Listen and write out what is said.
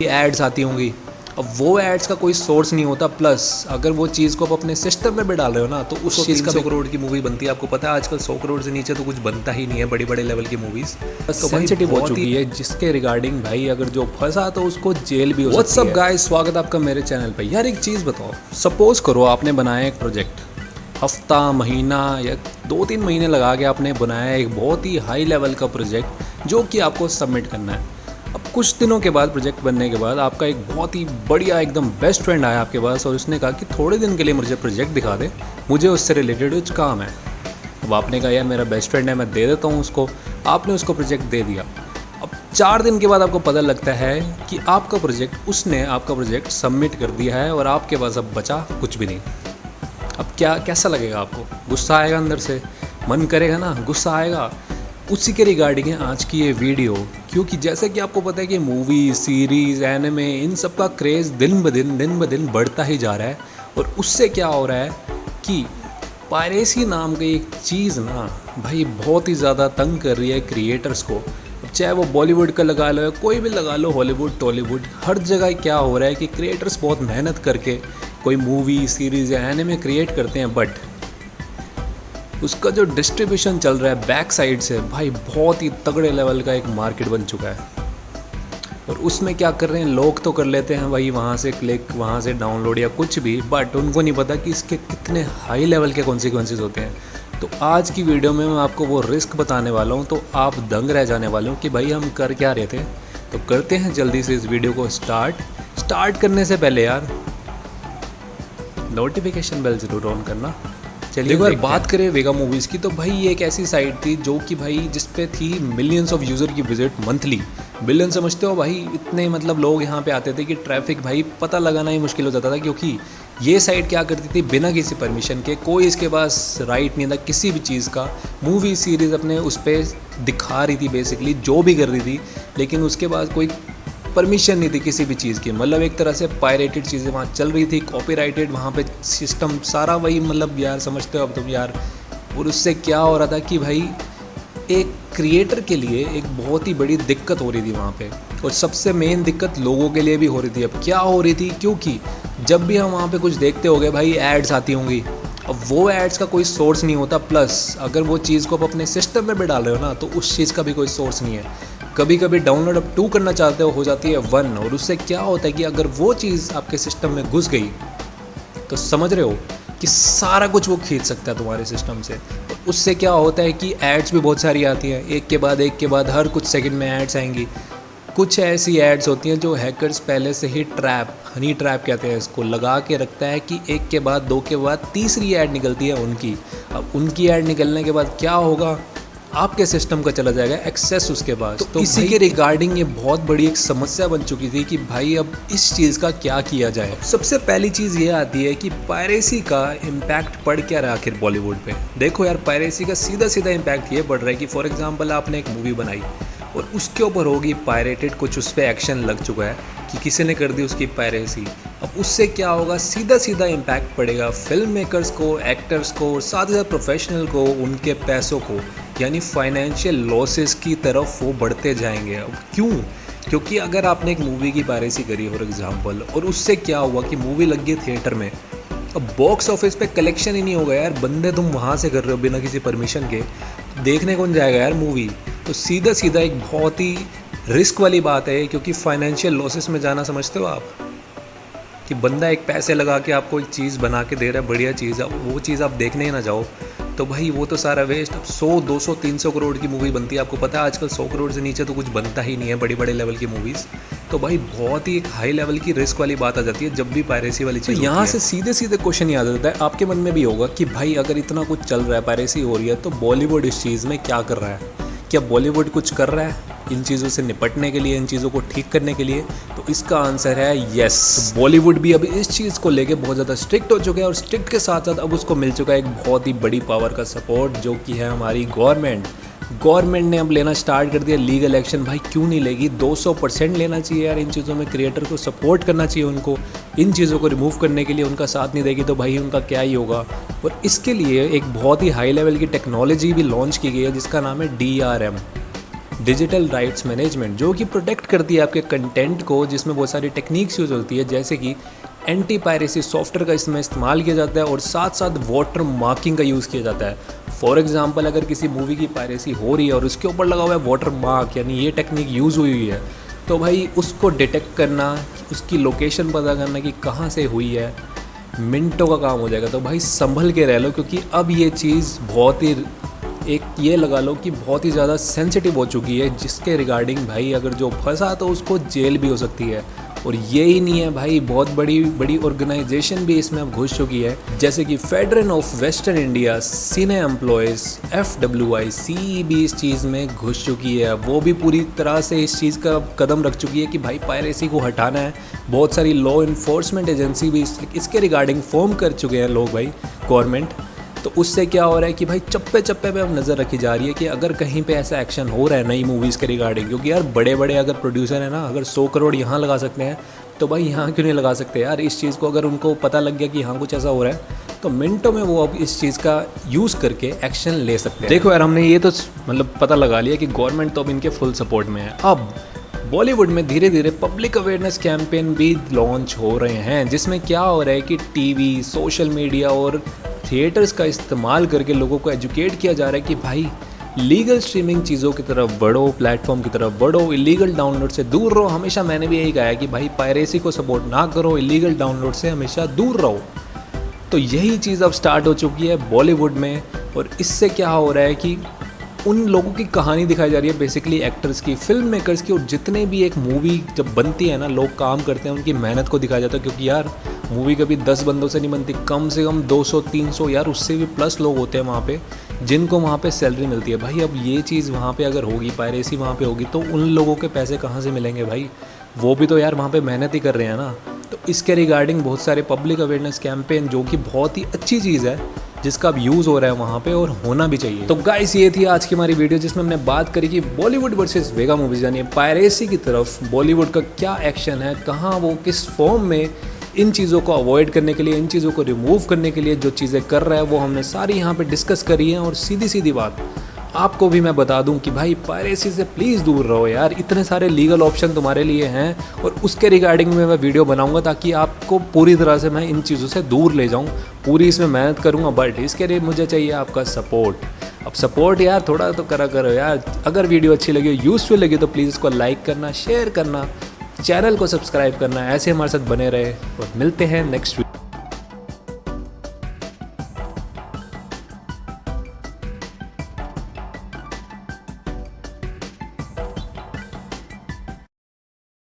Ads आती होंगी। अब वो एड्स का कोई सोर्स नहीं होता, प्लस अगर वो चीज़ को आप अपने सिस्टम में भी डाल रहे हो ना तो उस चीज़ का 300 करोड़ की मूवी बनती है। आपको पता है आजकल 100 करोड़ से नीचे तो कुछ बनता ही नहीं है बड़े बड़े लेवल की मूवीज़। तो सेंसिटिव हो चुकी है, जिसके रिगार्डिंग भाई अगर जो फंसा तो उसको जेल भी हो सकती है। व्हाट्सअप गाइस, स्वागत आपका मेरे चैनल पे। यार एक चीज़ बताओ, सपोज करो आपने बनाया एक प्रोजेक्ट, हफ्ता महीना या 2-3 महीने लगा के आपने बनाया एक बहुत ही हाई लेवल का प्रोजेक्ट जो कि आपको सबमिट करना है। अब कुछ दिनों के बाद, प्रोजेक्ट बनने के बाद, आपका एक बहुत ही बढ़िया एकदम बेस्ट फ्रेंड आया आपके पास और उसने कहा कि थोड़े दिन के लिए मुझे प्रोजेक्ट दिखा दे, मुझे उससे रिलेटेड कुछ काम है। अब आपने कहा यार मेरा बेस्ट फ्रेंड है, मैं दे देता हूँ उसको। आपने उसको प्रोजेक्ट दे दिया। अब 4 दिन के बाद आपको पता लगता है कि उसने आपका प्रोजेक्ट सबमिट कर दिया है और आपके पास अब बचा कुछ भी नहीं। अब कैसा लगेगा आपको? गुस्सा आएगा अंदर से, मन करेगा ना, गुस्सा आएगा। उसी के रिगार्डिंग है आज की ये वीडियो, क्योंकि जैसे कि आपको पता है कि मूवी, सीरीज़, एनिमे, इन सब का क्रेज़ दिन ब दिन बढ़ता ही जा रहा है। और उससे क्या हो रहा है कि पायरेसी नाम की एक चीज़ ना भाई बहुत ही ज़्यादा तंग कर रही है क्रिएटर्स को। अब चाहे वो बॉलीवुड का लगा लो, कोई भी लगा लो, हॉलीवुड, टॉलीवुड, हर जगह क्या हो रहा है कि क्रिएटर्स बहुत मेहनत करके कोई मूवी, सीरीज़ या एनिमे क्रिएट करते हैं, बट उसका जो डिस्ट्रीब्यूशन चल रहा है बैक साइड से भाई बहुत ही तगड़े लेवल का एक मार्केट बन चुका है। और उसमें क्या कर रहे हैं लोग, तो कर लेते हैं भाई वहाँ से क्लिक, वहाँ से डाउनलोड या कुछ भी, बट उनको नहीं पता कि इसके कितने हाई लेवल के कॉन्सिक्वेंसेस होते हैं। तो आज की वीडियो में मैं आपको वो रिस्क बताने वाला हूँ, तो आप दंग रह जाने वाले हो कि भाई हम कर क्या रहे थे। तो करते हैं जल्दी से इस वीडियो को स्टार्ट करने से पहले यार नोटिफिकेशन बेल जरूर ऑन करना। चलिए अगर बात करें वेगा मूवीज़ की, तो भाई ये एक ऐसी साइट थी जो कि भाई जिस पे थी मिलियंस ऑफ यूज़र की विजिट मंथली। बिलियन समझते हो भाई, इतने मतलब लोग यहाँ पे आते थे कि ट्रैफिक भाई पता लगाना ही मुश्किल हो जाता था। क्योंकि ये साइट क्या करती थी, बिना किसी परमिशन के, कोई इसके पास राइट नहीं था किसी भी चीज़ का, मूवी सीरीज़ अपने उस पर दिखा रही थी बेसिकली, जो भी कर रही थी, लेकिन उसके बाद कोई परमिशन नहीं थी किसी भी चीज़ की। मतलब एक तरह से पायरेटेड चीज़ें वहाँ चल रही थी, कॉपीराइटेड वहाँ पे सिस्टम सारा वही, मतलब यार समझते हो अब तुम यार। और उससे क्या हो रहा था कि भाई एक क्रिएटर के लिए एक बहुत ही बड़ी दिक्कत हो रही थी वहाँ पे। और सबसे मेन दिक्कत लोगों के लिए भी हो रही थी। अब क्या हो रही थी, क्योंकि जब भी हम वहाँ पे कुछ देखते होंगे भाई एड्स आती होंगी। अब वो एड्स का कोई सोर्स नहीं होता, प्लस अगर वो चीज़ को आप अपने सिस्टम में भी डाल रहे हो ना तो उस चीज़ का भी कोई सोर्स नहीं है। कभी कभी डाउनलोड अब 2 करना चाहते हो जाती है 1, और उससे क्या होता है कि अगर वो चीज़ आपके सिस्टम में घुस गई तो समझ रहे हो कि सारा कुछ वो खींच सकता है तुम्हारे सिस्टम से। तो उससे क्या होता है कि एड्स भी बहुत सारी आती हैं, एक के बाद हर कुछ सेकंड में एड्स आएंगी। कुछ ऐसी एड्स होती हैं जो हैकर्स पहले से ही हनी ट्रैप कहते हैं इसको, लगा के रखता है कि एक के बाद, 2 के बाद, तीसरी ऐड निकलती है उनकी। अब उनकी ऐड निकलने के बाद क्या होगा, आपके सिस्टम का चला जाएगा एक्सेस उसके बाद। तो इसी के रिगार्डिंग ये बहुत बड़ी एक समस्या बन चुकी थी कि भाई अब इस चीज़ का क्या किया जाए। सबसे पहली चीज़ ये आती है कि पायरेसी का इम्पैक्ट पड़ क्या रहा आखिर बॉलीवुड पे। देखो यार, पायरेसी का सीधा इम्पैक्ट ये पड़ रहा है कि फॉर एग्जांपल आपने एक मूवी बनाई और उसके ऊपर होगी पायरेटेड, कुछ उस पर एक्शन लग चुका है कि किसी ने कर दी उसकी पायरेसी। अब उससे क्या होगा, सीधा इम्पैक्ट पड़ेगा फिल्म मेकर्स को, एक्टर्स को, और साथ ही साथ प्रोफेशनल को, उनके पैसों को, यानी फाइनेंशियल लॉसेस की तरफ वो बढ़ते जाएंगे। अब क्यों? क्योंकि अगर आपने एक मूवी की पायरेसी करी फॉर एग्जांपल, और उससे क्या हुआ कि मूवी लग गई थिएटर में, अब बॉक्स ऑफिस पे कलेक्शन ही नहीं होगा यार, बंदे तुम वहाँ से कर रहे हो बिना किसी परमिशन के, देखने कौन जाएगा यार मूवी। तो सीधा एक बहुत ही रिस्क वाली बात है, क्योंकि फाइनेंशियल लॉसेस में जाना समझते हो आप, कि बंदा एक पैसे लगा के आपको एक चीज़ बना के दे रहा है, बढ़िया चीज़, अब वो चीज़ आप देखने ही ना जाओ तो भाई वो तो सारा वेस्ट। अब 100, 200, 300 करोड़ की मूवी बनती है। आपको पता है आजकल 100 करोड़ से नीचे तो कुछ बनता ही नहीं है बड़े लेवल की मूवीज़। तो भाई बहुत ही एक हाई लेवल की रिस्क वाली बात आ जाती है जब भी पायरेसी वाली चीज़। तो यहाँ से सीधे क्वेश्चन याद आता है, आपके मन में भी होगा कि भाई अगर इतना कुछ चल रहा है, पायरेसी हो रही है, तो बॉलीवुड इस चीज़ में क्या कर रहा है? क्या बॉलीवुड कुछ कर रहा है इन चीज़ों से निपटने के लिए, इन चीज़ों को ठीक करने के लिए? तो इसका आंसर है यस। तो बॉलीवुड भी अब इस चीज़ को लेके बहुत ज़्यादा स्ट्रिक्ट हो चुका है, और स्ट्रिक्ट के साथ साथ अब उसको मिल चुका है एक बहुत ही बड़ी पावर का सपोर्ट, जो कि है हमारी गवर्नमेंट ने अब लेना स्टार्ट कर दिया लीगल एक्शन। भाई क्यों नहीं लेगी? 200% लेना चाहिए यार इन चीज़ों में। क्रिएटर को सपोर्ट करना चाहिए उनको, इन चीज़ों को रिमूव करने के लिए। उनका साथ नहीं देगी तो भाई उनका क्या ही होगा। और इसके लिए एक बहुत ही हाई लेवल की टेक्नोलॉजी भी लॉन्च की गई है जिसका नाम है DRM, डिजिटल राइट्स मैनेजमेंट, जो कि प्रोटेक्ट करती है आपके कंटेंट को, जिसमें बहुत सारी टेक्निक्स यूज होती है, जैसे कि एंटी पायरेसी सॉफ्टवेयर का इसमें इस्तेमाल किया जाता है और साथ साथ वाटर मार्किंग का यूज़ किया जाता है। फॉर एग्जांपल, अगर किसी मूवी की पायरेसी हो रही है और उसके ऊपर लगा हुआ है वाटर मार्क, यानी ये टेक्निक यूज़ हुई है, तो भाई उसको डिटेक्ट करना, उसकी लोकेशन पता करना कि कहाँ से हुई है, मिनटों का काम हो जाएगा। तो भाई संभल के रह लो, क्योंकि अब ये चीज़ बहुत ही एक ये लगा लो कि बहुत ही ज़्यादा सेंसिटिव हो चुकी है, जिसके रिगार्डिंग भाई अगर जो फंसा तो उसको जेल भी हो सकती है। और यही नहीं है भाई, बहुत बड़ी बड़ी ऑर्गेनाइजेशन भी इसमें अब घुस चुकी है, जैसे कि federation of western India, cine employees, FWI, CE भी इस चीज़ में घुस चुकी है। वो भी पूरी तरह से इस चीज़ का कदम रख चुकी है कि भाई पायरेसी को हटाना है। बहुत सारी लॉ इन्फोर्समेंट एजेंसी भी इसके रिगार्डिंग फॉर्म कर चुके हैं लोग भाई, गवर्नमेंट। तो उससे क्या हो रहा है कि भाई चप्पे चप्पे पे अब नज़र रखी जा रही है कि अगर कहीं पे ऐसा एक्शन हो रहा है नई मूवीज़ के रिगार्डिंग, क्योंकि यार बड़े बड़े अगर प्रोड्यूसर है ना, अगर 100 करोड़ यहाँ लगा सकते हैं तो भाई यहाँ क्यों नहीं लगा सकते यार इस चीज़ को। अगर उनको पता लग गया कि यहाँ कुछ ऐसा हो रहा है तो मिनटों में वो अब इस चीज़ का यूज़ करके एक्शन ले सकते हैं। देखो यार, हमने ये तो मतलब पता लगा लिया कि गवर्नमेंट तो अब इनके फुल सपोर्ट में है। अब बॉलीवुड में धीरे धीरे पब्लिक अवेयरनेस कैंपेन भी लॉन्च हो रहे हैं, जिसमें क्या हो रहा है कि टीवी, सोशल मीडिया और थिएटर्स का इस्तेमाल करके लोगों को एजुकेट किया जा रहा है कि भाई लीगल स्ट्रीमिंग चीज़ों की तरफ बढ़ो, प्लेटफॉर्म की तरफ बढ़ो, इलीगल डाउनलोड से दूर रहो। हमेशा मैंने भी यही कहा है कि भाई पायरेसी को सपोर्ट ना करो, इलीगल डाउनलोड से हमेशा दूर रहो। तो यही चीज़ अब स्टार्ट हो चुकी है बॉलीवुड में। और इससे क्या हो रहा है कि उन लोगों की कहानी दिखाई जा रही है, बेसिकली एक्टर्स की, फिल्म मेकर्स की, और जितने भी एक मूवी जब बनती है ना, लोग काम करते हैं, उनकी मेहनत को दिखाया जाता है। क्योंकि यार मूवी कभी 10 बंदों से नहीं बनती, कम से कम 200-300 यार उससे भी प्लस लोग होते हैं वहाँ पे, जिनको वहाँ पे सैलरी मिलती है। भाई अब ये चीज़ वहाँ पे अगर होगी, पायरेसी वहाँ पे होगी, तो उन लोगों के पैसे कहाँ से मिलेंगे भाई? वो भी तो यार वहाँ पे मेहनत ही कर रहे हैं ना। तो इसके रिगार्डिंग बहुत सारे पब्लिक अवेयरनेस कैंपेन, जो कि बहुत ही अच्छी चीज़ है, जिसका अब यूज़ हो रहा है वहाँ पे और होना भी चाहिए। तो गाइस, ये थी आज की हमारी वीडियो, जिसमें हमने बात करी कि बॉलीवुड वर्सेस वेगा मूवीज, यानी पायरेसी की तरफ बॉलीवुड का क्या एक्शन है, कहाँ वो किस फॉर्म में इन चीज़ों को अवॉइड करने के लिए, इन चीज़ों को रिमूव करने के लिए जो चीज़ें कर रहा है, वो हमने सारी यहाँ पे डिस्कस करी हैं। और सीधी सीधी बात आपको भी मैं बता दूं कि भाई पायरेसी से प्लीज़ दूर रहो यार, इतने सारे लीगल ऑप्शन तुम्हारे लिए हैं। और उसके रिगार्डिंग में मैं वीडियो बनाऊंगा ताकि आपको पूरी तरह से मैं इन चीज़ों से दूर ले जाऊं, पूरी इसमें मेहनत करूंगा। बट इसके लिए मुझे चाहिए आपका सपोर्ट। अब सपोर्ट यार थोड़ा तो करा करो यार। अगर वीडियो अच्छी लगी, यूज़फुल लगी, तो प्लीज़ इसको लाइक करना, शेयर करना, चैनल को सब्सक्राइब करना, ऐसे हमारे साथ बने रहे। और मिलते हैं नेक्स्ट वीडियो।